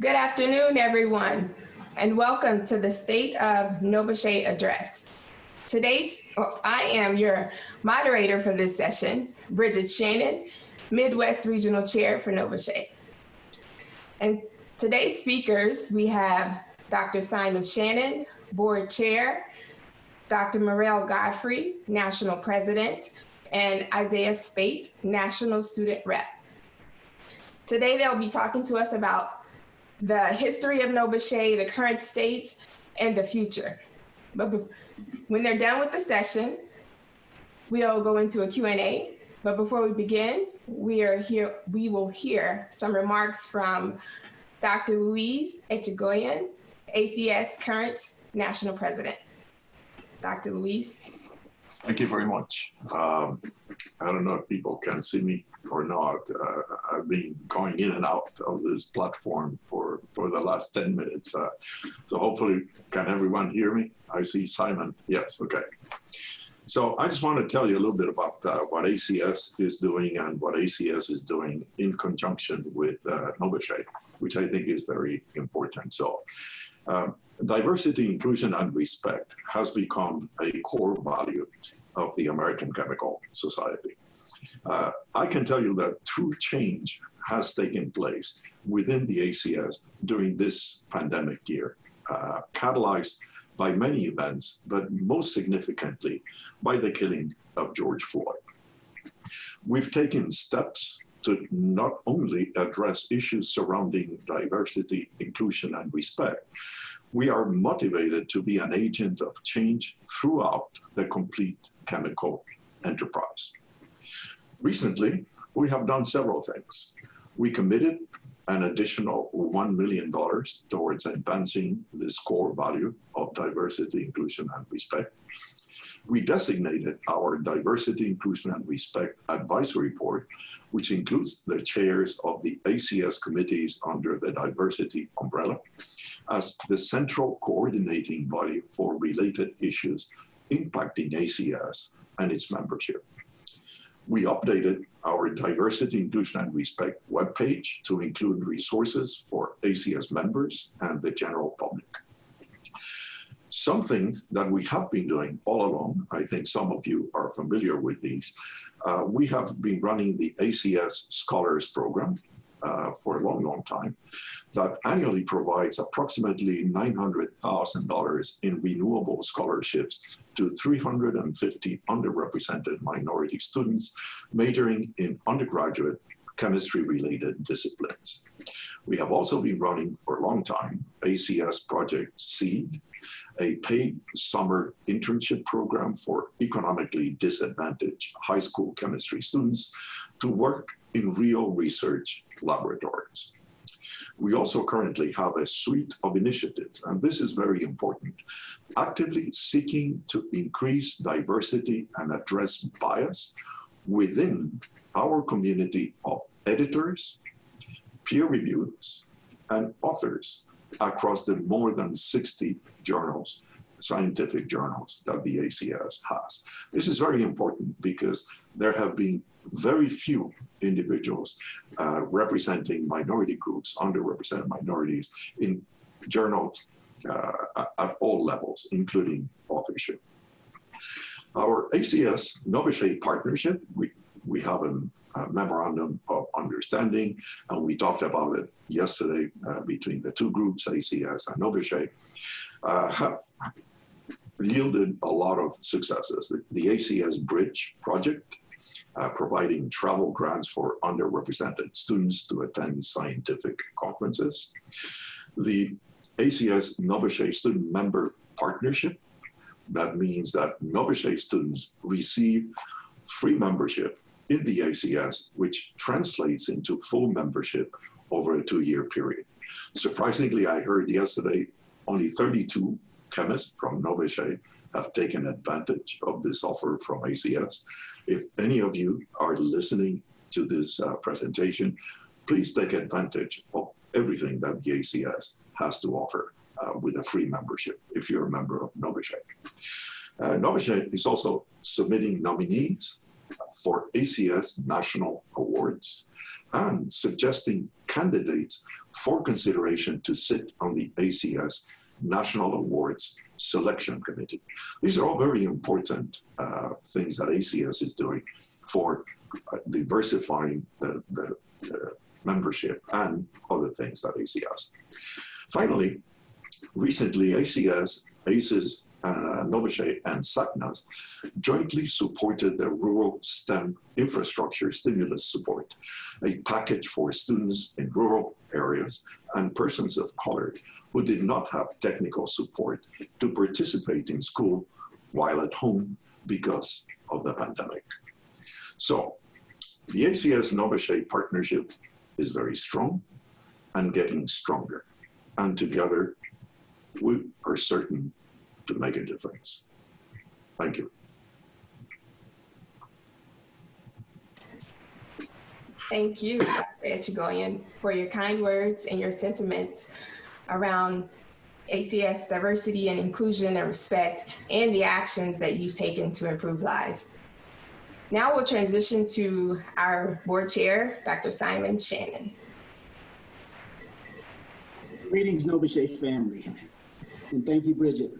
Good afternoon, everyone, and welcome to the State of NOBCChE Address. I am your moderator for this session, Bridgette Shannon, Midwest Regional Chair for NOBCChE. And today's speakers, we have Dr. Simon Shannon, Board Chair, Dr. Murrell Godfrey, National President, and Isaiah Spate, National Student Rep. Today, they'll be talking to us about the history of NOBCChE, the current state, and the future. But when they're done with the session, we'll go into a Q&A. But before we begin, we will hear some remarks from Dr. Louise Echegoyen, ACS current National President. Dr. Louise. Thank you very much. I don't know if people can see me or not. I've been going in and out of this platform for the last 10 minutes. So hopefully, can everyone hear me? I see Simon. Yes, okay. So I just want to tell you a little bit about what ACS is doing and what ACS is doing in conjunction with NOBCChE, which I think is very important. So diversity, inclusion, and respect has become a core value of the American Chemical Society. I can tell you that true change has taken place within the ACS during this pandemic year, catalyzed by many events, but most significantly by the killing of George Floyd. We've taken steps to not only address issues surrounding diversity, inclusion, and respect, we are motivated to be an agent of change throughout the complete chemical enterprise. Recently, we have done several things. We committed an additional $1 million towards advancing this core value of diversity, inclusion, and respect. We designated our Diversity, Inclusion, and Respect Advisory Board, which includes the chairs of the ACS committees under the diversity umbrella, as the central coordinating body for related issues impacting ACS and its membership. We updated our Diversity, Inclusion, and Respect webpage to include resources for ACS members and the general public. Some things that we have been doing all along, I think some of you are familiar with these. We have been running the ACS Scholars Program for a long, long time that annually provides approximately $900,000 in renewable scholarships to 350 underrepresented minority students majoring in undergraduate chemistry-related disciplines. We have also been running for a long time ACS Project SEED, a paid summer internship program for economically disadvantaged high school chemistry students to work in real research laboratories. We also currently have a suite of initiatives, and this is very important, actively seeking to increase diversity and address bias within our community of editors, peer reviewers, and authors across the more than 60 journals, scientific journals that the ACS has. This is very important because there have been very few individuals representing minority groups, underrepresented minorities in journals at all levels, including authorship. Our ACS NOBCChE partnership, we have a memorandum of understanding, and we talked about it yesterday between the two groups, ACS and NOBCChE, have yielded a lot of successes. The ACS Bridge project, providing travel grants for underrepresented students to attend scientific conferences. The ACS NOBCChE Student Member Partnership, that means that NOBCChE students receive free membership in the ACS, which translates into full membership over a 2-year period. Surprisingly, I heard yesterday only 32 chemists from NOBCChE have taken advantage of this offer from ACS. If any of you are listening to this presentation, please take advantage of everything that the ACS has to offer with a free membership if you're a member of NOBCChE. NOBCChE is also submitting nominees for ACS national awards and suggesting candidates for consideration to sit on the ACS National Awards Selection Committee. These are all very important things that ACS is doing for diversifying the membership and other things that ACS. Finally, recently ACS, ACES, NOBCChE and SACNAS jointly supported the Rural STEM Infrastructure Stimulus Support, a package for students in rural areas and persons of color who did not have technical support to participate in school while at home because of the pandemic. So the ACS NOBCChE partnership is very strong and getting stronger, and together we are certain to make a difference. Thank you. Thank you, Dr. Echegoyen, for your kind words and your sentiments around ACS diversity and inclusion and respect, and the actions that you've taken to improve lives. Now we'll transition to our board chair, Dr. Simon Shannon. Greetings, NOBCChE family, and thank you, Bridgette.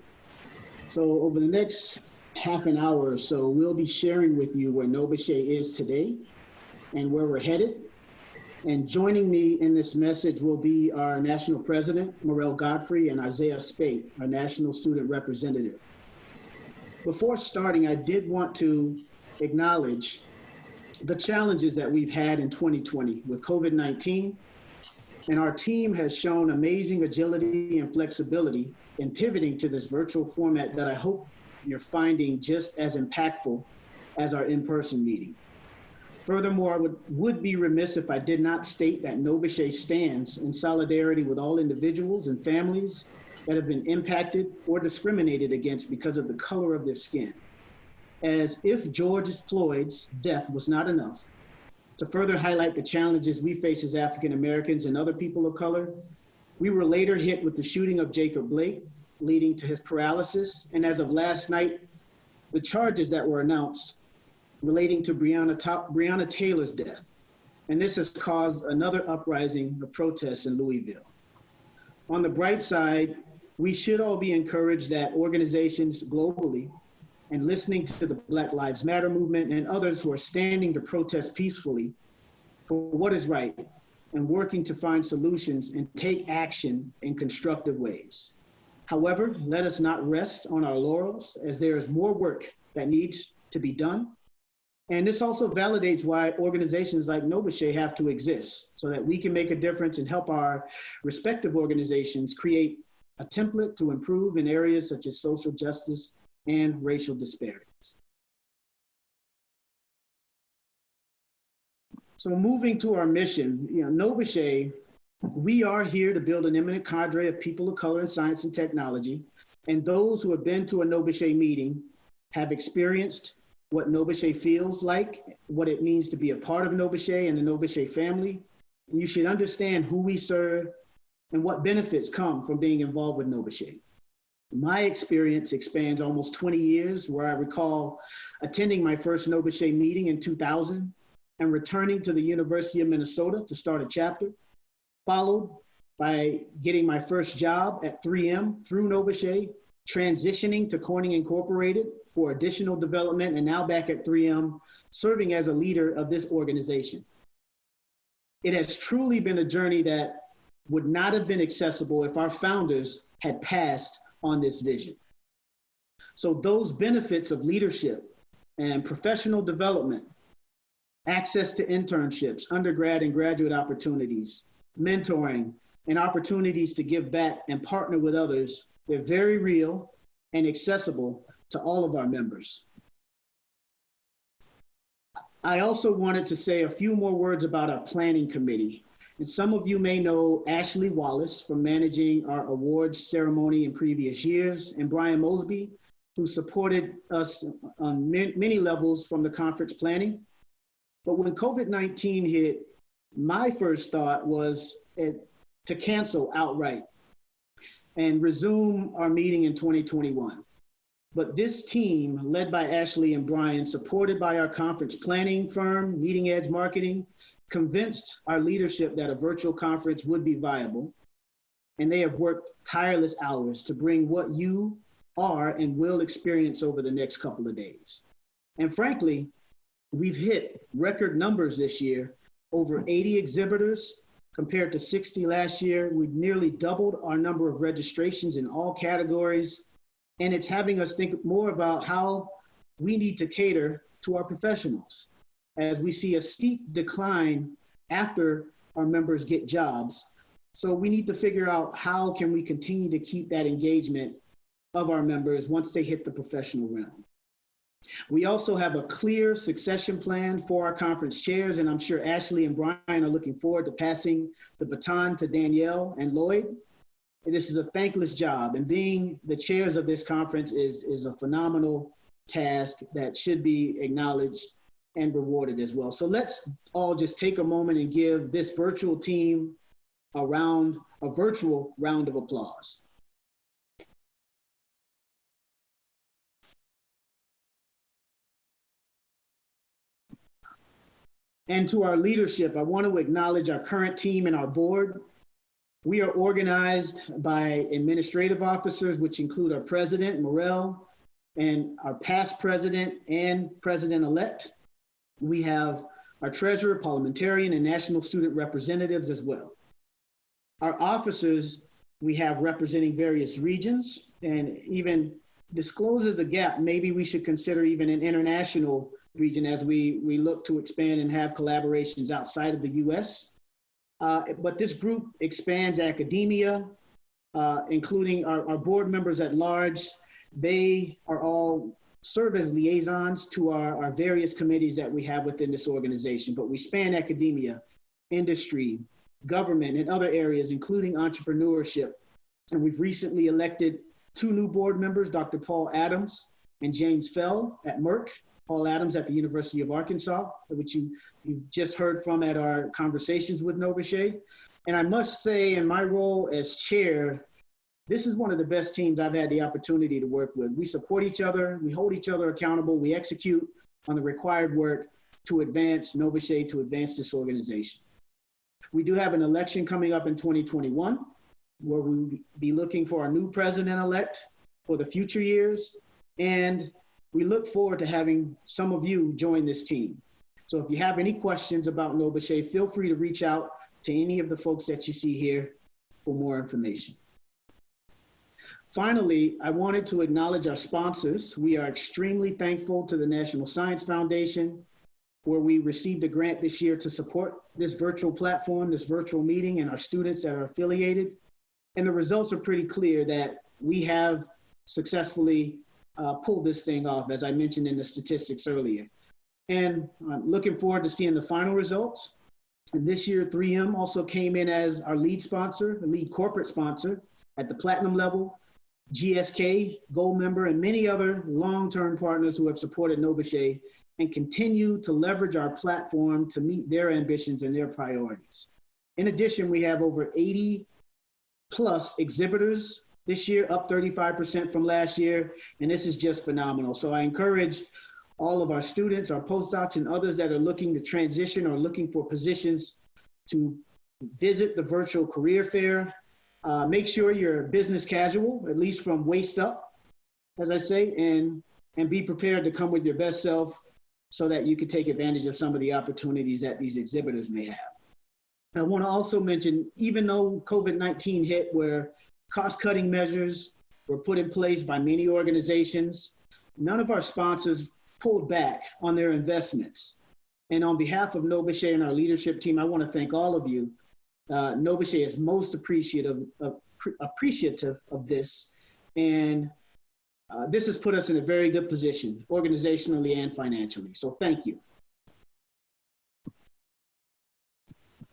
So over the next half an hour or so, we'll be sharing with you where NOBCChE is today and where we're headed. And joining me in this message will be our national president, Murrell Godfrey, and Isaiah Spate, our national student representative. Before starting, I did want to acknowledge the challenges that we've had in 2020 with COVID-19, and our team has shown amazing agility and flexibility in pivoting to this virtual format that I hope you're finding just as impactful as our in-person meeting. Furthermore, I would be remiss if I did not state that NOBCChE stands in solidarity with all individuals and families that have been impacted or discriminated against because of the color of their skin. As if George Floyd's death was not enough, to further highlight the challenges we face as African Americans and other people of color, we were later hit with the shooting of Jacob Blake, leading to his paralysis, and as of last night, the charges that were announced relating to Breonna Taylor's death. And this has caused another uprising of protests in Louisville. On the bright side, we should all be encouraged that organizations globally and listening to the Black Lives Matter movement and others who are standing to protest peacefully for what is right and working to find solutions and take action in constructive ways. However, let us not rest on our laurels, as there is more work that needs to be done. And this also validates why organizations like NOBCChE have to exist, so that we can make a difference and help our respective organizations create a template to improve in areas such as social justice and racial disparities. So moving to our mission, NOBCChE, we are here to build an eminent cadre of people of color in science and technology, and those who have been to a NOBCChE meeting have experienced what NOBCChE feels like, what it means to be a part of NOBCChE and the NOBCChE family. And you should understand who we serve and what benefits come from being involved with NOBCChE. My experience expands almost 20 years, where I recall attending my first NOBCChE meeting in 2000 and returning to the University of Minnesota to start a chapter, followed by getting my first job at 3M through NOBCChE, transitioning to Corning Incorporated for additional development, and now back at 3M, serving as a leader of this organization. It has truly been a journey that would not have been accessible if our founders had passed on this vision. So those benefits of leadership and professional development, access to internships, undergrad and graduate opportunities, mentoring, and opportunities to give back and partner with others, they're very real and accessible to all of our members. I also wanted to say a few more words about our planning committee. And some of you may know Ashley Wallace from managing our awards ceremony in previous years, and Brian Mosby, who supported us on many levels from the conference planning. But when COVID-19 hit, my first thought was to cancel outright and resume our meeting in 2021. But this team, led by Ashley and Brian, supported by our conference planning firm, Leading Edge Marketing, convinced our leadership that a virtual conference would be viable. And they have worked tireless hours to bring what you are and will experience over the next couple of days. And frankly, we've hit record numbers this year, over 80 exhibitors compared to 60 last year. We've nearly doubled our number of registrations in all categories. And it's having us think more about how we need to cater to our professionals as we see a steep decline after our members get jobs. So we need to figure out how can we continue to keep that engagement of our members once they hit the professional realm. We also have a clear succession plan for our conference chairs, and I'm sure Ashley and Brian are looking forward to passing the baton to Danielle and Lloyd. This is a thankless job, and being the chairs of this conference is a phenomenal task that should be acknowledged and rewarded as well. So let's all just take a moment and give this virtual team a virtual round of applause. And to our leadership, I want to acknowledge our current team and our board. We are organized by administrative officers, which include our president, Murrell, and our past president and president-elect. We have our treasurer, parliamentarian, and national student representatives as well. Our officers, we have representing various regions, and even discloses a gap. Maybe we should consider even an international region as we look to expand and have collaborations outside of the US. But this group expands academia, including our board members at large. They are all serve as liaisons to our various committees that we have within this organization, but we span academia, industry, government, and other areas, including entrepreneurship. And we've recently elected 2 new board members, Dr. Paul Adams and James Fell at Merck. Paul Adams at the University of Arkansas, which you just heard from at our conversations with NOBCChE. And I must say, in my role as chair, this is one of the best teams I've had the opportunity to work with. We support each other, we hold each other accountable, we execute on the required work to advance NOBCChE, to advance this organization. We do have an election coming up in 2021, where we will be looking for our new president-elect for the future years. And we look forward to having some of you join this team. So if you have any questions about NOBCChE, feel free to reach out to any of the folks that you see here for more information. Finally, I wanted to acknowledge our sponsors. We are extremely thankful to the National Science Foundation, where we received a grant this year to support this virtual platform, this virtual meeting, and our students that are affiliated. And the results are pretty clear that we have successfully pulled this thing off, as I mentioned in the statistics earlier. And I'm looking forward to seeing the final results. And this year, 3M also came in as our lead sponsor, the lead corporate sponsor at the platinum level, GSK, gold member, and many other long-term partners who have supported NOBCChE and continue to leverage our platform to meet their ambitions and their priorities. In addition, we have over 80 plus exhibitors this year, up 35% from last year, and this is just phenomenal. So I encourage all of our students, our postdocs, and others that are looking to transition or looking for positions to visit the virtual career fair. Make sure you're business casual, at least from waist up, as I say, and be prepared to come with your best self so that you can take advantage of some of the opportunities that these exhibitors may have. I want to also mention, even though COVID-19 hit, where cost-cutting measures were put in place by many organizations, none of our sponsors pulled back on their investments. And on behalf of NOBCChE and our leadership team, I want to thank all of you. NOBCChE is most appreciative of this. And this has put us in a very good position, organizationally and financially. So thank you.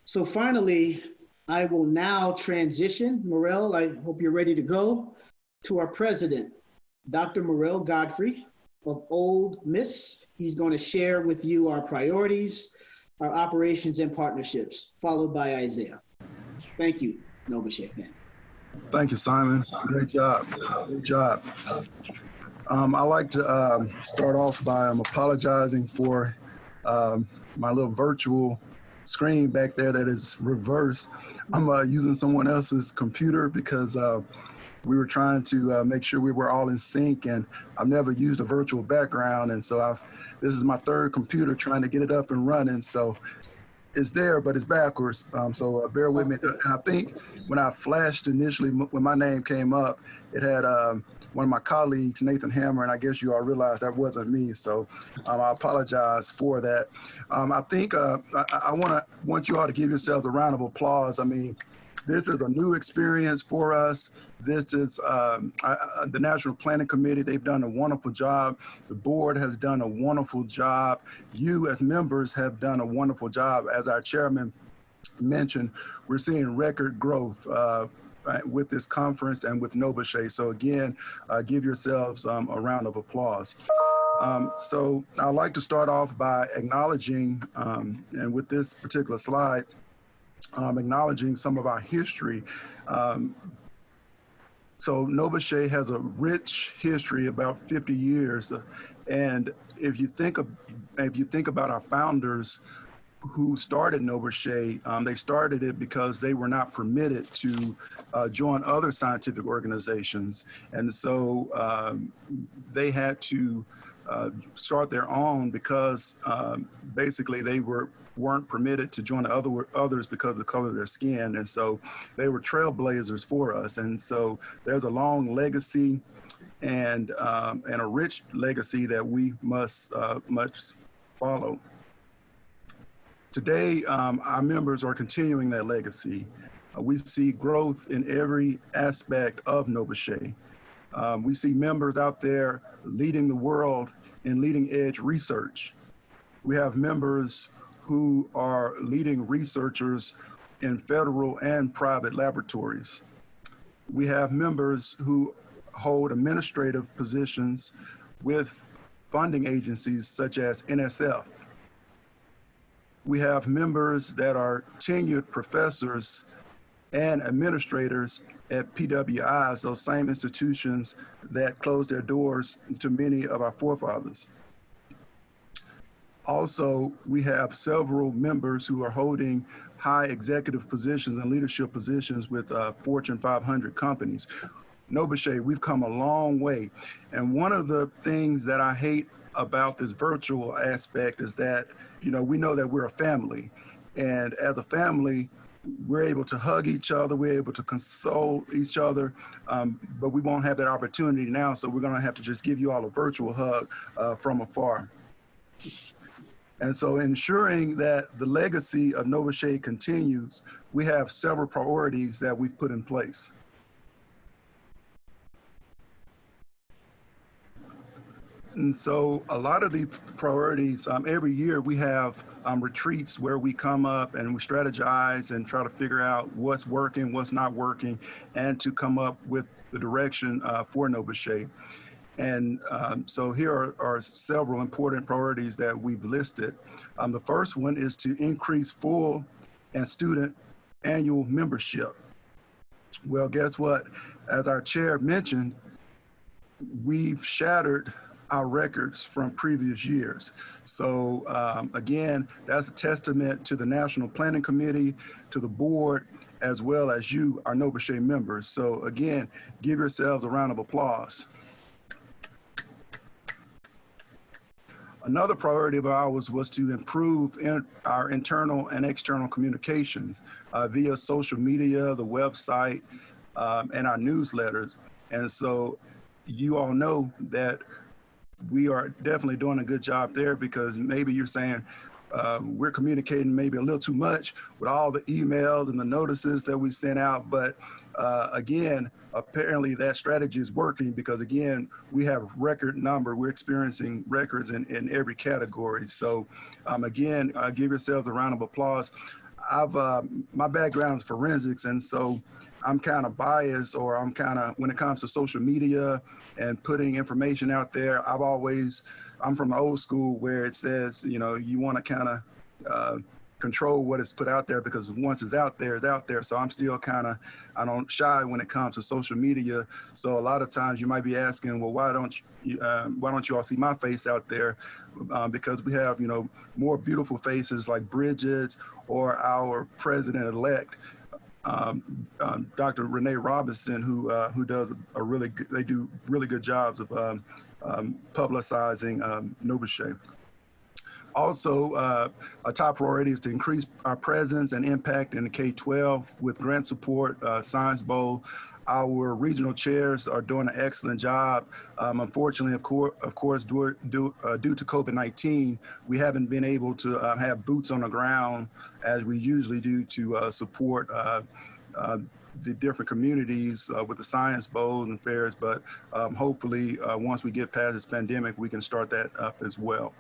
So finally, I will now transition, Murrell, I hope you're ready to go, to our president, Dr. Murrell Godfrey of Ole Miss. He's going to share with you our priorities, our operations and partnerships, followed by Isaiah. Thank you, NOBCChE fan. Thank you, Simon. Great job. Great job. I like to start off by apologizing for my little virtual screen back there that is reversed. I'm using someone else's computer because we were trying to make sure we were all in sync, and I've never used a virtual background, and so this is my third computer trying to get it up and running. So it's there, but it's backwards. So bear with me. And I think when I flashed initially, when my name came up, it had one of my colleagues, Nathan Hammer, and I guess you all realized that wasn't me. So I apologize for that. I think I want you all to give yourselves a round of applause. I mean, this is a new experience for us. This is the National Planning Committee. They've done a wonderful job. The board has done a wonderful job. You as members have done a wonderful job. As our chairman mentioned, we're seeing record growth with this conference and with NOBCChE. So again, give yourselves a round of applause. So I'd like to start off by acknowledging, and with this particular slide, acknowledging some of our history. So NOBCChE has a rich history, about 50 years. And if you think about our founders who started NOBCChE, they started it because they were not permitted to join other scientific organizations. And so they had to start their own because basically they weren't permitted to join others because of the color of their skin. And so they were trailblazers for us. And so there's a long legacy and a rich legacy that we must follow. Today, our members are continuing that legacy. We see growth in every aspect of NOBCChE. We see members out there leading the world in leading edge research. We have members who are leading researchers in federal and private laboratories. We have members who hold administrative positions with funding agencies such as NSF. We have members that are tenured professors and administrators at PWIs, those same institutions that closed their doors to many of our forefathers. Also, we have several members who are holding high executive positions and leadership positions with Fortune 500 companies. NOBCChE, we've come a long way. And one of the things that I hate about this virtual aspect is that, we know that we're a family. And as a family, we're able to hug each other, we're able to console each other, but we won't have that opportunity now, so we're gonna have to just give you all a virtual hug from afar. And so ensuring that the legacy of NOBCChE continues, we have several priorities that we've put in place. And so a lot of the priorities, every year we have retreats where we come up and we strategize and try to figure out what's working, what's not working, and to come up with the direction for NOBCChE. And so here are several important priorities that we've listed. The first one is to increase full and student annual membership. Well, guess what? As our chair mentioned, we've shattered our records from previous years. So again, that's a testament to the National Planning Committee, to the board, as well as you, our NOBCChE members. So again, give yourselves a round of applause. Another priority of ours was to improve our internal and external communications via social media, the website, and our newsletters. And so you all know that we are definitely doing a good job there, because maybe you're saying we're communicating maybe a little too much with all the emails and the notices that we sent out. But again, apparently that strategy is working, because again, we have record number, we're experiencing records in every category. So again, give yourselves a round of applause. My background is forensics, and so I'm kind of biased, or I'm kind of, when it comes to social media and putting information out there, I'm from the old school where it says, you want to kind of control what is put out there, because once it's out there, it's out there. So I'm still I don't shy when it comes to social media. So a lot of times you might be asking, well, why don't you all see my face out there? Because we have, more beautiful faces like Bridgette or our president-elect, Dr. Renee Robinson, who does they do really good jobs of publicizing NOBCChE. Also, a top priority is to increase our presence and impact in the K-12 with grant support, Science Bowl. Our regional chairs are doing an excellent job. Unfortunately, of course, due to COVID-19, we haven't been able to have boots on the ground as we usually do to support the different communities with the Science Bowls and fairs. But hopefully, once we get past this pandemic, we can start that up as well.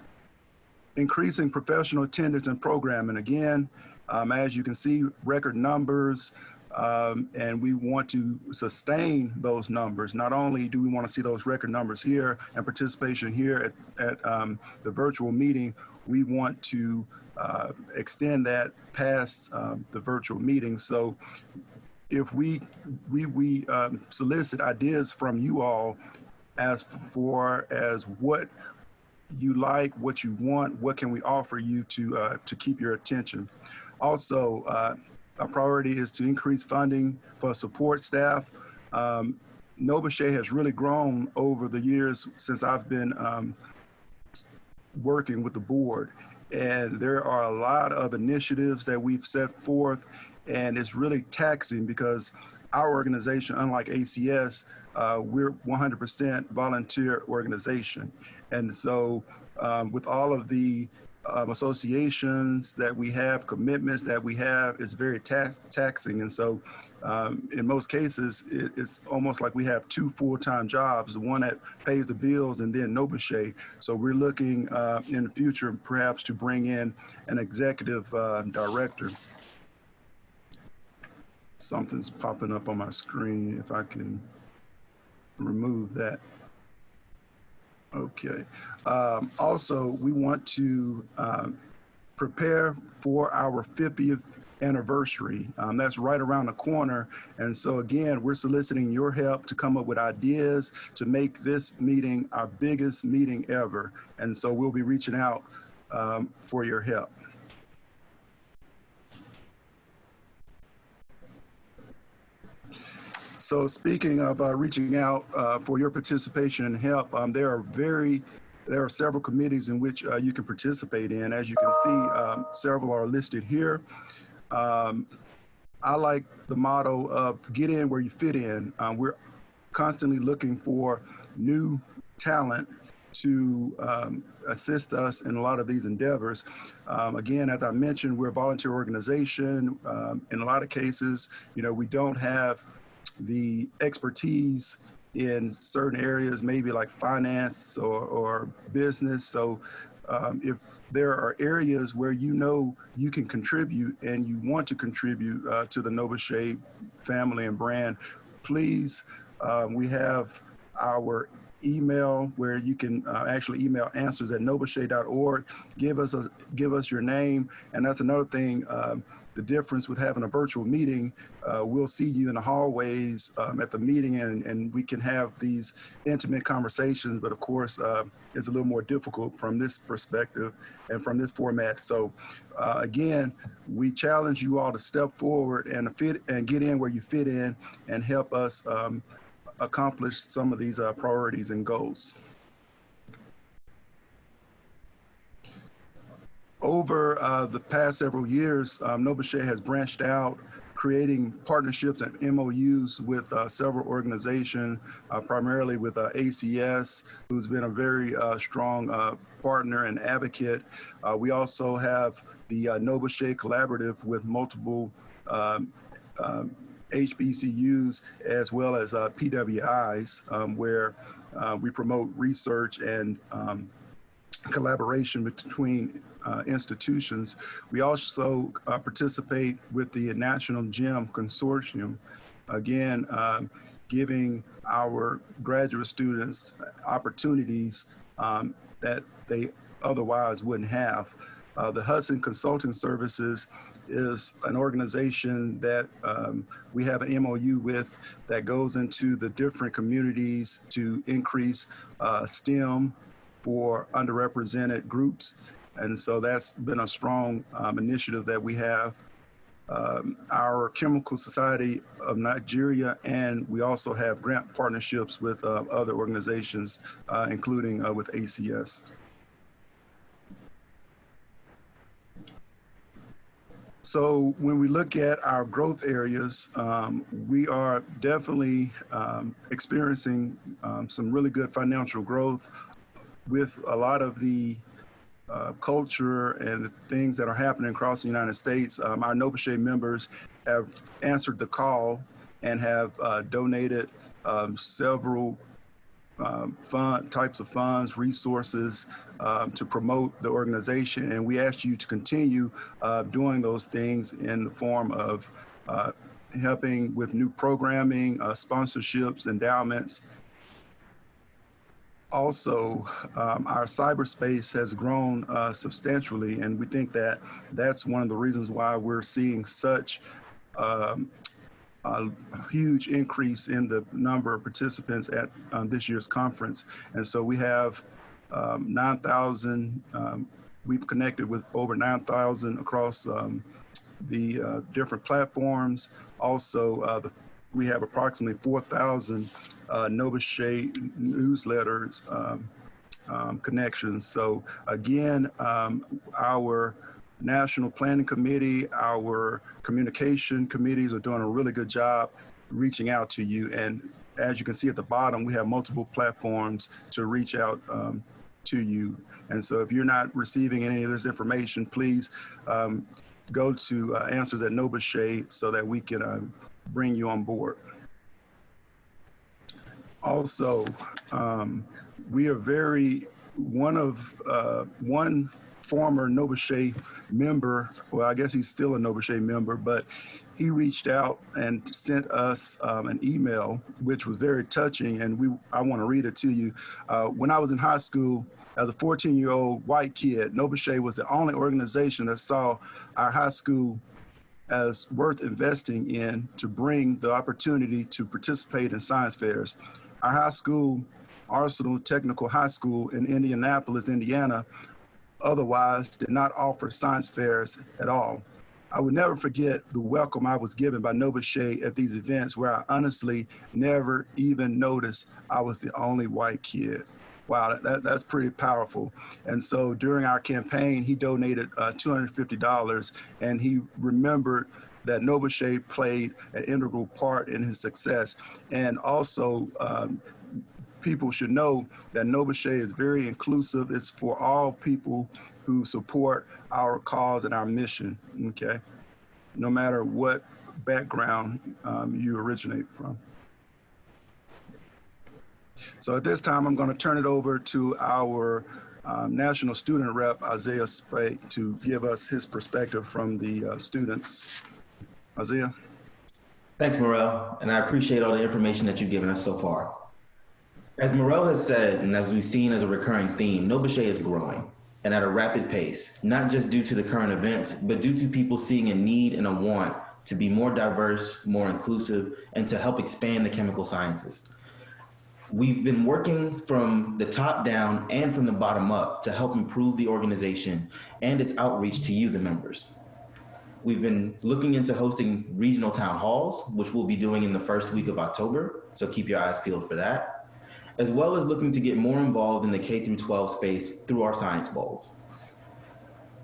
Increasing professional attendance and programming. Again, as you can see, record numbers, and we want to sustain those numbers. Not only do we want to see those record numbers here and participation here at the virtual meeting, we want to extend that past the virtual meeting. So if we solicit ideas from you all as far as what you like, what you want, what can we offer you to keep your attention. Also, our priority is to increase funding for support staff. NOBCChE has really grown over the years since I've been working with the board. And there are a lot of initiatives that we've set forth, and it's really taxing because our organization, unlike ACS, we're 100% volunteer organization. And so with all of the associations that we have, commitments that we have, it's very taxing. And so in most cases, it's almost like we have two full-time jobs, the one that pays the bills and then NOBCChE. So we're looking in the future perhaps to bring in an executive director. Something's popping up on my screen, if I can remove that. Okay. Also, we want to prepare for our 50th anniversary. That's right around the corner. And so again, we're soliciting your help to come up with ideas to make this meeting our biggest meeting ever. And so we'll be reaching out for your help. So speaking of reaching out for your participation and help, there are several committees in which you can participate in. As you can see, several are listed here. I like the motto of get in where you fit in. We're constantly looking for new talent to assist us in a lot of these endeavors. Again, as I mentioned, we're a volunteer organization. In a lot of cases, we don't have the expertise in certain areas, maybe like finance or business. So if there are areas where you can contribute and you want to contribute to the NOBCChE family and brand, please, we have our email where you can actually email answers@nobcche.org. Give us your name. And that's another thing. The difference with having a virtual meeting, we'll see you in the hallways at the meeting, and we can have these intimate conversations, but of course, it's a little more difficult from this perspective and from this format. So again, we challenge you all to step forward and get in where you fit in and help us accomplish some of these priorities and goals. Over the past several years, NOBCChE has branched out, creating partnerships and MOUs with several organizations, primarily with ACS, who's been a very strong partner and advocate. We also have the NOBCChE Collaborative with multiple HBCUs as well as PWIs, where we promote research and collaboration between institutions. We also participate with the National GEM Consortium, again, giving our graduate students opportunities that they otherwise wouldn't have. The Hudson Consulting Services is an organization that we have an MOU with that goes into the different communities to increase STEM for underrepresented groups. And so that's been a strong initiative that we have. Our Chemical Society of Nigeria, and we also have grant partnerships with other organizations, including with ACS. So when we look at our growth areas, we are definitely experiencing some really good financial growth with a lot of the culture and the things that are happening across the United States. Our NOBCChE members have answered the call and have donated several types of funds, resources to promote the organization. And we ask you to continue doing those things in the form of helping with new programming, sponsorships, endowments. Also, our cyberspace has grown substantially, and we think that that's one of the reasons why we're seeing such a huge increase in the number of participants at this year's conference. And so we have 9,000, we've connected with over 9,000 across the different platforms. Also, we have approximately 4,000 NOBCChE newsletters connections. So again, our National Planning Committee, our communication committees are doing a really good job reaching out to you. And as you can see at the bottom, we have multiple platforms to reach out to you. And so if you're not receiving any of this information, please go to Answers at NOBCChE so that we can bring you on board. Also, we are one former NOBCChE member, well, I guess he's still a NOBCChE member, but he reached out and sent us an email, which was very touching, and I want to read it to you. When I was in high school, as a 14-year-old white kid, NOBCChE was the only organization that saw our high school as worth investing in to bring the opportunity to participate in science fairs. Our high school, Arsenal Technical High School in Indianapolis, Indiana, otherwise did not offer science fairs at all. I would never forget the welcome I was given by NOBCChE at these events where I honestly never even noticed I was the only white kid. Wow, that's pretty powerful. And so during our campaign, he donated $250, and he remembered that NOBCChE played an integral part in his success. And also, people should know that NOBCChE is very inclusive. It's for all people who support our cause and our mission, okay? No matter what background you originate from. So at this time, I'm going to turn it over to our National Student Rep, Isaiah Spake, to give us his perspective from the students. Isaiah. Thanks, Murrell, and I appreciate all the information that you've given us so far. As Murrell has said, and as we've seen as a recurring theme, NOBCChE is growing, and at a rapid pace, not just due to the current events, but due to people seeing a need and a want to be more diverse, more inclusive, and to help expand the chemical sciences. We've been working from the top down and from the bottom up to help improve the organization and its outreach to you, the members. We've been looking into hosting regional town halls, which we'll be doing in the first week of October, so keep your eyes peeled for that, as well as looking to get more involved in the K-12 space through our science bowls.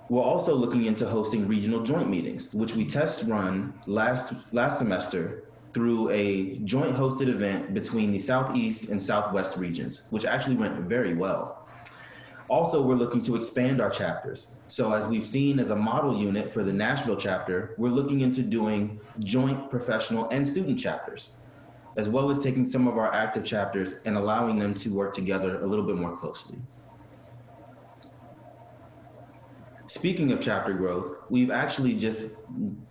We're also looking into hosting regional joint meetings, which we test run last semester through a joint hosted event between the Southeast and Southwest regions, which actually went very well. Also, we're looking to expand our chapters. So as we've seen as a model unit for the Nashville chapter, we're looking into doing joint professional and student chapters, as well as taking some of our active chapters and allowing them to work together a little bit more closely. Speaking of chapter growth, we've actually just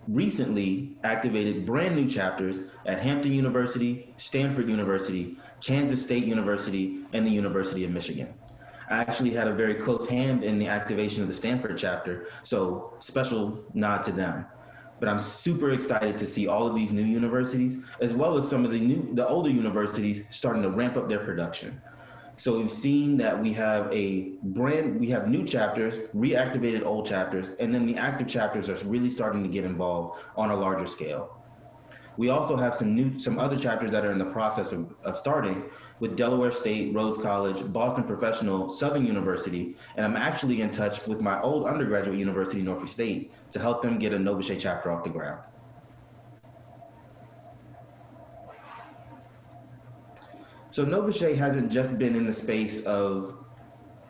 recently activated brand new chapters at Hampton University, Stanford University, Kansas State University, and the University of Michigan. I actually had a very close hand in the activation of the Stanford chapter, so special nod to them. But I'm super excited to see all of these new universities, as well as some of the older universities starting to ramp up their production. So we've seen that we have new chapters, reactivated old chapters, and then the active chapters are really starting to get involved on a larger scale. We also have some other chapters that are in the process of starting with Delaware State, Rhodes College, Boston Professional, Southern University, and I'm actually in touch with my old undergraduate university, Norfolk State, to help them get a NOBCChE chapter off the ground. So NOBCChE hasn't just been in the space of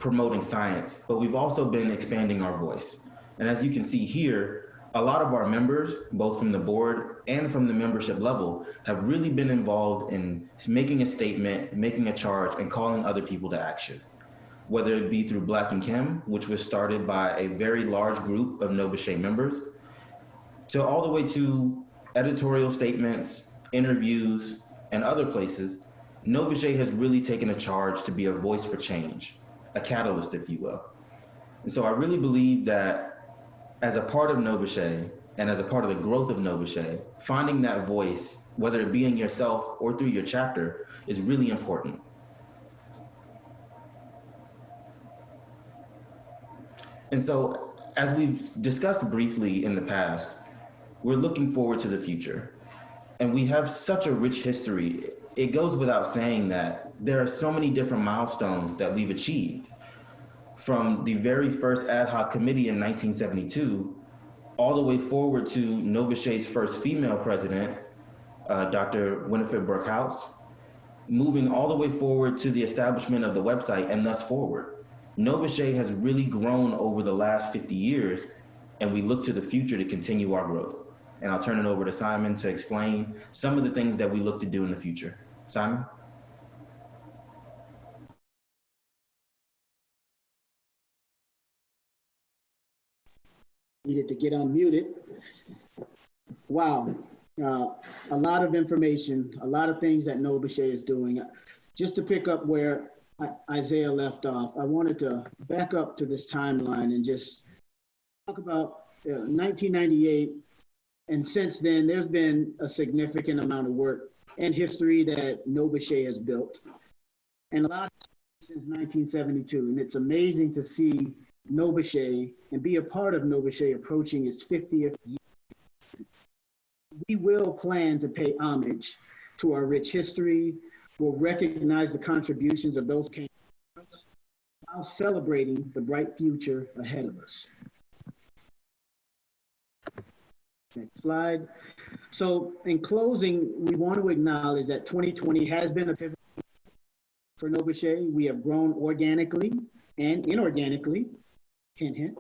promoting science, but we've also been expanding our voice. And as you can see here, a lot of our members, both from the board and from the membership level, have really been involved in making a statement, making a charge, and calling other people to action. Whether it be through Black and Chem, which was started by a very large group of NOBCChE members, to all the way to editorial statements, interviews, and other places, NOBCChE has really taken a charge to be a voice for change, a catalyst, if you will. And so I really believe that as a part of NOBCChE and as a part of the growth of NOBCChE, finding that voice, whether it be in yourself or through your chapter, is really important. And so, as we've discussed briefly in the past, we're looking forward to the future. And we have such a rich history. It goes without saying that there are so many different milestones that we've achieved. From the very first ad hoc committee in 1972, all the way forward to NOBCChe's first female president, Dr. Winifred Burke-House, moving all the way forward to the establishment of the website and thus forward. NOBCChE has really grown over the last 50 years, and we look to the future to continue our growth. And I'll turn it over to Simon to explain some of the things that we look to do in the future. Simon? Needed to get unmuted. Wow, a lot of information, a lot of things that NOBCChE is doing. Just to pick up where Isaiah left off, I wanted to back up to this timeline and just talk about 1998. And since then, there's been a significant amount of work and history that NOBCChE has built. And a lot since 1972. And it's amazing to see NOBCChE and be a part of NOBCChE approaching its 50th year. We will plan to pay homage to our rich history. We'll recognize the contributions of those while celebrating the bright future ahead of us. Next slide. So in closing, we want to acknowledge that 2020 has been a pivot for NOBCChE. We have grown organically and inorganically, hint, hint,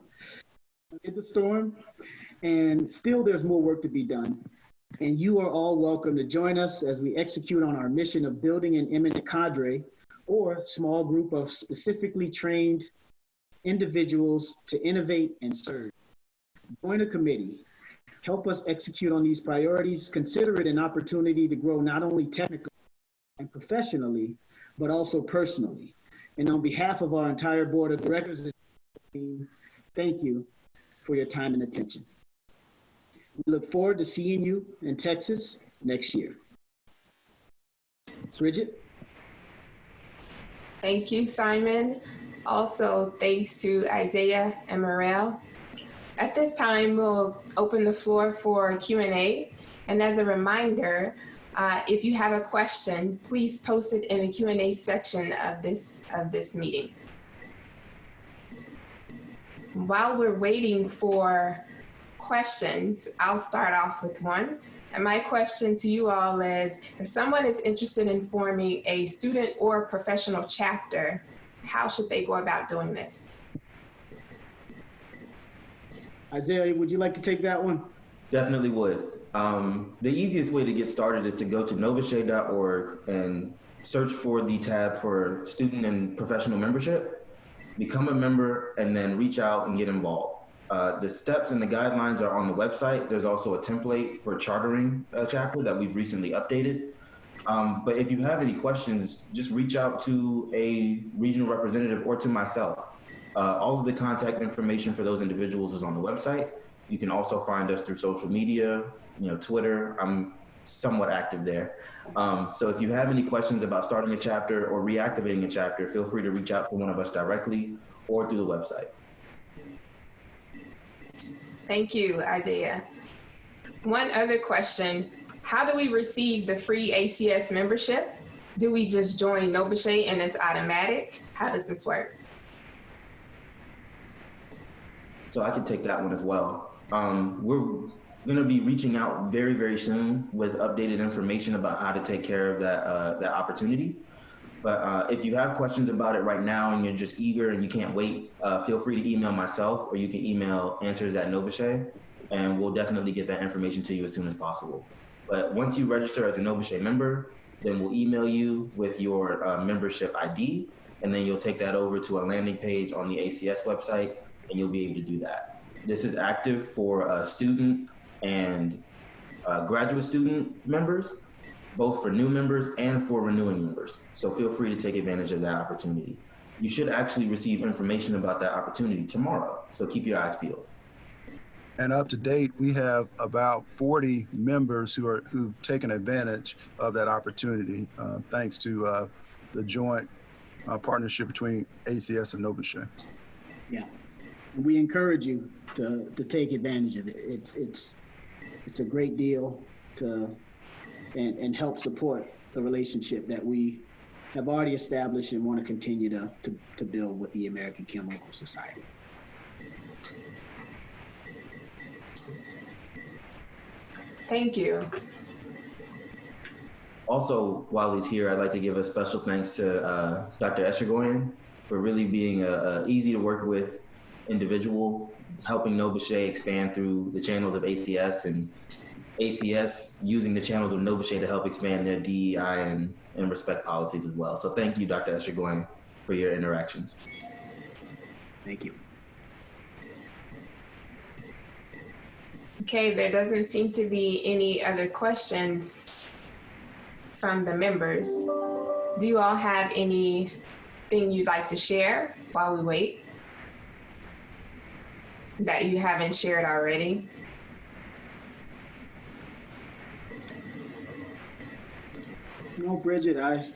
amid the storm, and still there's more work to be done. And you are all welcome to join us as we execute on our mission of building an eminent cadre or small group of specifically trained individuals to innovate and serve. Join a committee. Help us execute on these priorities. Consider it an opportunity to grow not only technically and professionally, but also personally. And on behalf of our entire board of directors, thank you for your time and attention. We look forward to seeing you in Texas next year. Bridgette? Thank you, Simon. Also, thanks to Isaiah and Murrell. At this time, we'll open the floor for Q&A. And as a reminder, if you have a question, please post it in the Q&A section of this meeting. While we're waiting for questions, I'll start off with one. And my question to you all is, if someone is interested in forming a student or professional chapter, how should they go about doing this? Isaiah, would you like to take that one? Definitely would. The easiest way to get started is to go to NOBCChE.org and search for the tab for student and professional membership, become a member, and then reach out and get involved. The steps and the guidelines are on the website. There's also a template for chartering a chapter that we've recently updated. But if you have any questions, just reach out to a regional representative or to myself. All of the contact information for those individuals is on the website. You can also find us through social media, Twitter. I'm somewhat active there. So if you have any questions about starting a chapter or reactivating a chapter, feel free to reach out to one of us directly or through the website. Thank you, Isaiah. One other question. How do we receive the free ACS membership? Do we just join NOBCChE and it's automatic? How does this work? So I can take that one as well. We're going to be reaching out very, very soon with updated information about how to take care of that opportunity. But if you have questions about it right now and you're just eager and you can't wait, feel free to email myself, or you can email answers@NOBCChE, and we'll definitely get that information to you as soon as possible. But once you register as a NOBCChE member, then we'll email you with your membership ID, and then you'll take that over to a landing page on the ACS website, and you'll be able to do that. This is active for student and graduate student members, both for new members and for renewing members. So feel free to take advantage of that opportunity. You should actually receive information about that opportunity tomorrow, so keep your eyes peeled. And up to date, we have about 40 members who've taken advantage of that opportunity, thanks to the joint partnership between ACS and NOBCChE. Yeah, and we encourage you to take advantage of it. It's a great deal and help support the relationship that we have already established and want to continue to build with the American Chemical Society. Thank you. Also, while he's here, I'd like to give a special thanks to Dr. Eschergoyen for really being a easy to work with individual, helping NOBCChE expand through the channels of ACS, and ACS using the channels of NOBCChE to help expand their DEI and respect policies as well. So thank you, Dr. Eschergoyen, for your interactions. Thank you. Okay, there doesn't seem to be any other questions from the members. Do you all have anything you'd like to share while we wait that you haven't shared already? No, Bridgette,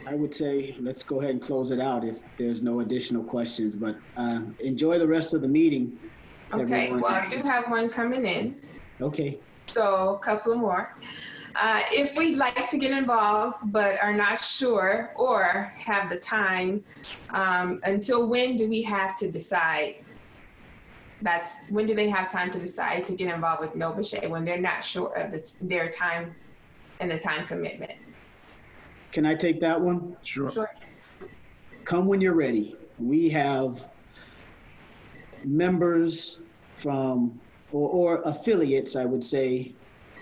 I would say let's go ahead and close it out if there's no additional questions, but enjoy the rest of the meeting. Okay, Everyone. well, I do have one coming in. Okay. So a couple more. If we'd like to get involved but are not sure or have the time, until when do we have to decide? When do they have time to decide to get involved with NOBCChE when they're not sure of their time and the time commitment? Can I take that one? Sure. Come when you're ready. We have members from, or affiliates, I would say,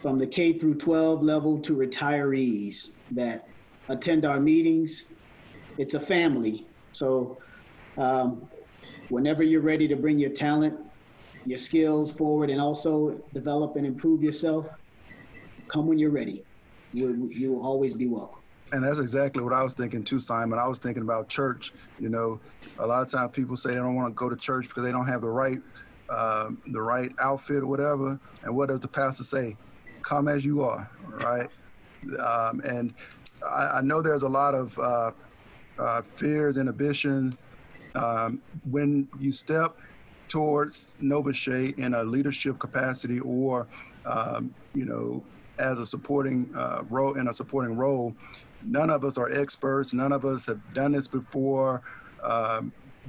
from the K through 12 level to retirees that attend our meetings. It's a family. So whenever you're ready to bring your talent, your skills forward, and also develop and improve yourself, come when you're ready. You will always be welcome. And that's exactly what I was thinking too, Simon. I was thinking about church. A lot of times people say they don't want to go to church because they don't have the right outfit or whatever. And what does the pastor say? Come as you are, right? And I know there's a lot of fears, inhibitions. When you step towards NOBCChE in a leadership capacity or, as a supporting role, none of us are experts. None of us have done this before.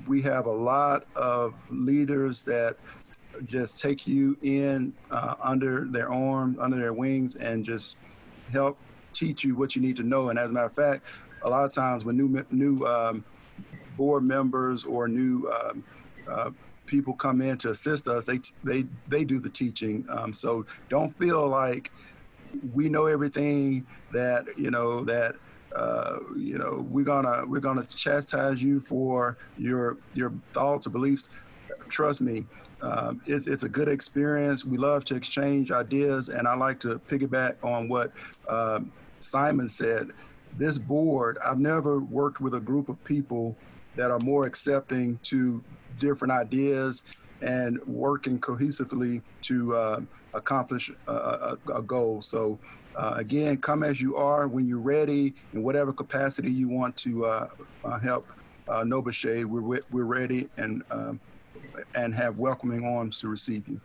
We have a lot of leaders that just take you in under their arm, under their wings, and just help teach you what you need to know. And as a matter of fact, a lot of times when new board members or new people come in to assist us, they do the teaching. So don't feel like we know everything, that we're gonna chastise you for your thoughts or beliefs. Trust me, it's a good experience. We love to exchange ideas, and I like to piggyback on what Simon said, this board, I've never worked with a group of people that are more accepting to different ideas and working cohesively to accomplish a goal. So again, come as you are when you're ready, in whatever capacity you want to help NOBCChE. We're ready and have welcoming arms to receive you.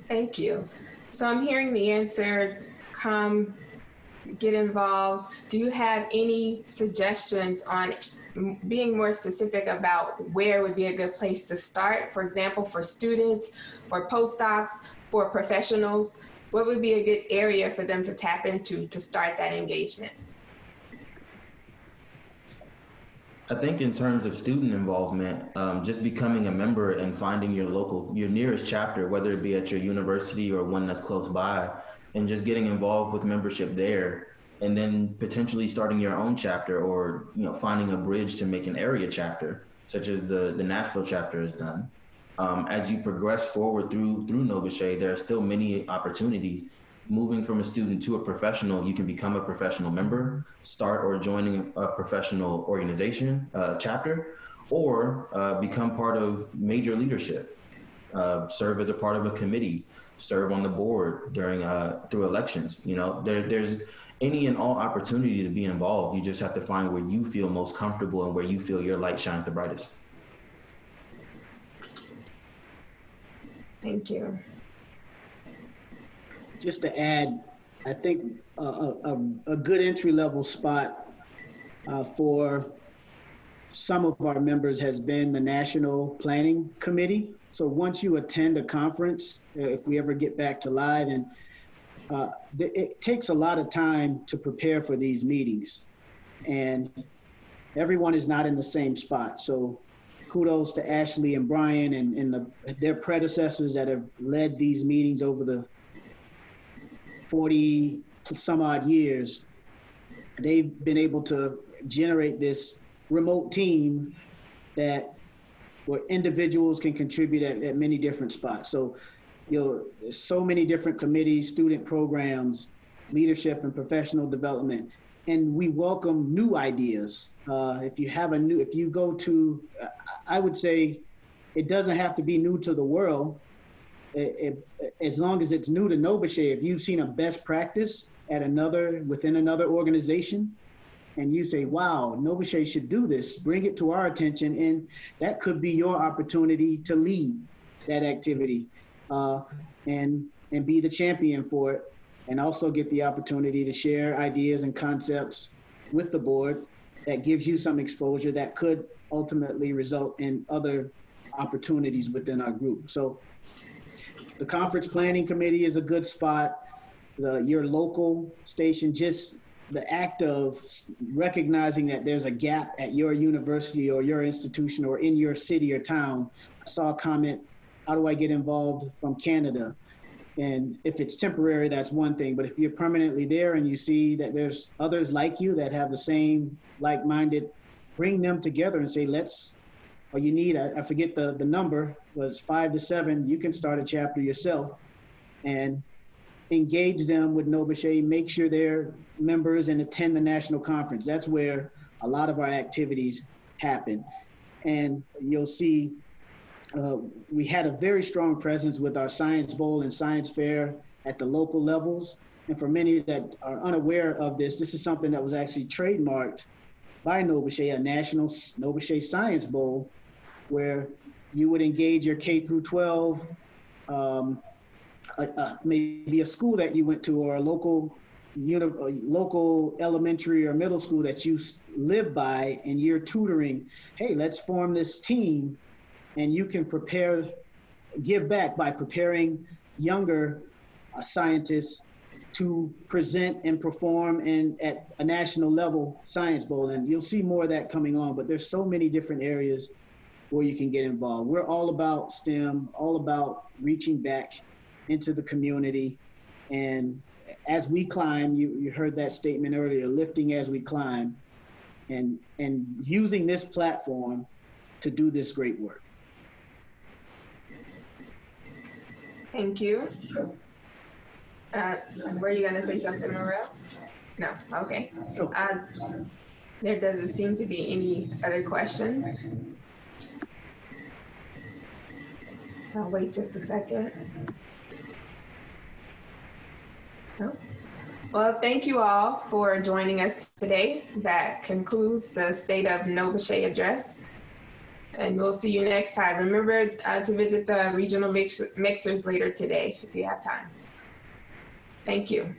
Thank you. So I'm hearing the answer, come, get involved. Do you have any suggestions on being more specific about where would be a good place to start? For example, for students, for postdocs, for professionals, what would be a good area for them to tap into to start that engagement? I think in terms of student involvement, just becoming a member and finding your nearest chapter, whether it be at your university or one that's close by, and just getting involved with membership there, and then potentially starting your own chapter, or finding a bridge to make an area chapter, such as the Nashville chapter has done. As you progress forward through NOBCChE, there are still many opportunities. Moving from a student to a professional, you can become a professional member, start or joining a professional organization, chapter, or become part of major leadership, serve as a part of a committee, serve on the board through elections. There's any and all opportunity to be involved. You just have to find where you feel most comfortable and where you feel your light shines the brightest. Thank you. Just to add, I think a good entry-level spot for some of our members has been the National Planning Committee. So once you attend a conference, if we ever get back to live, and it takes a lot of time to prepare for these meetings, and everyone is not in the same spot. So kudos to Ashley and Brian and their predecessors that have led these meetings over the 40 some odd years. They've been able to generate this remote team where individuals can contribute at many different spots. So, there's so many different committees, student programs, leadership and professional development, and we welcome new ideas. If you go to, I would say it doesn't have to be new to the world. As long as it's new to NOBCChE, if you've seen a best practice within another organization, and you say, wow, NOBCChE should do this, bring it to our attention, and that could be your opportunity to lead that activity and be the champion for it, and also get the opportunity to share ideas and concepts with the board that gives you some exposure that could ultimately result in other opportunities within our group. So the Conference Planning Committee is a good spot. Your local station, just the act of recognizing that there's a gap at your university or your institution or in your city or town. I saw a comment, how do I get involved, from Canada? And if it's temporary, that's one thing. But if you're permanently there and you see that there's others like you that have the same like-minded, bring them together and say, I forget the number, was 5 to 7, you can start a chapter yourself and engage them with NOBCChE, make sure they're members and attend the national conference. That's where a lot of our activities happen. And you'll see we had a very strong presence with our Science Bowl and Science Fair at the local levels. And for many that are unaware of this is something that was actually trademarked by NOBCChE, a national NOBCChE Science Bowl, where you would engage your K through 12, maybe a school that you went to, or a local elementary or middle school that you live by, and you're tutoring, hey, let's form this team, and you can give back by preparing younger scientists to present and perform at a national level Science Bowl. And you'll see more of that coming on, but there's so many different areas where you can get involved. We're all about STEM, all about reaching back into the community. And as we climb, you heard that statement earlier, lifting as we climb, and using this platform to do this great work. Thank you. Were you gonna say something, Murrell? No, okay. Oh. There doesn't seem to be any other questions. I'll wait just a second. No. Well, thank you all for joining us today. That concludes the State of NOBCChE address. And we'll see you next time. Remember to visit the regional mixers later today if you have time. Thank you.